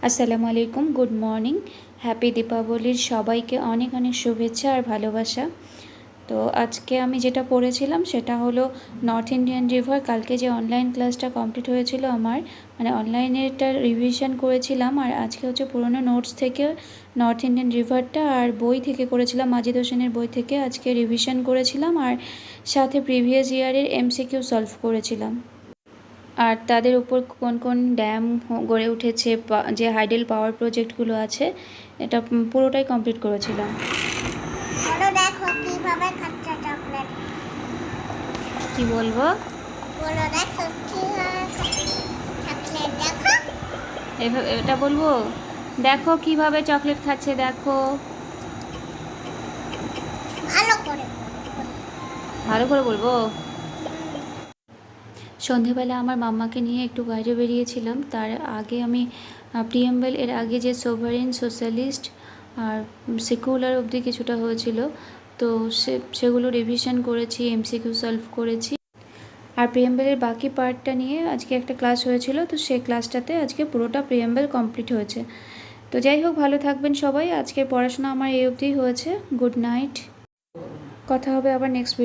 আসসালামু আলাইকুম, good morning, happy দীপাবলির সবাইকে অনেক অনেক শুভেচ্ছা আর ভালোবাসা। তো আজকে আমি যেটা পড়েছিলাম সেটা হলো নর্থ ইন্ডিয়ান রিভার। কালকে যে অনলাইন ক্লাসটা কমপ্লিট হয়েছিল আমার, মানে অনলাইনেরটা রিভিশন করেছিলাম, আর আজকে হচ্ছে পুরোনো নোটস থেকে নর্থ ইন্ডিয়ান রিভারটা আর বই থেকে করেছিলাম, মাজিদ হোসেনের বই থেকে আজকে রিভিশন করেছিলাম, আর সাথে প্রিভিয়াস ইয়ারের এমসিকিউ সলভ করেছিলাম। আর তাদের উপর কোন কোন ড্যাম গড়ে উঠেছে, যে হাইডেল পাওয়ার প্রজেক্টগুলো আছে, এটা পুরোটাই কমপ্লিট করেছিলাম। দেখো কিভাবে খাচ্ছে চকলেট। কি বলবো? বলো দেখো কিভাবে চকলেট দেখো। এটা বলবো? দেখো কিভাবে চকলেট খাচ্ছে, দেখো। ভালো করে ভালো করে বলবো। সন্ধেবেলা আমার মাম্মাকে নিয়ে একটু বাইরে বেরিয়েছিলাম। তার আগে আমি প্রিএমবেল এর আগে যে সোভারেন, সোশ্যালিস্ট আর সেকুলার অবধি কিছুটা হয়েছিল, তো সেগুলো রিভিশন করেছি, এমসিকিউ সলভ করেছি। আর প্রিএমবেলের বাকি পার্টটা নিয়ে আজকে একটা ক্লাস হয়েছিল, তো সেই ক্লাসটাতে আজকে পুরোটা প্রিএমবেল কমপ্লিট হয়েছে। তো যাই হোক, ভালো থাকবেন সবাই। আজকের পড়াশোনা আমার এই অবধিই হয়েছে। গুড নাইট, কথা হবে আবার নেক্সট ভিডিও।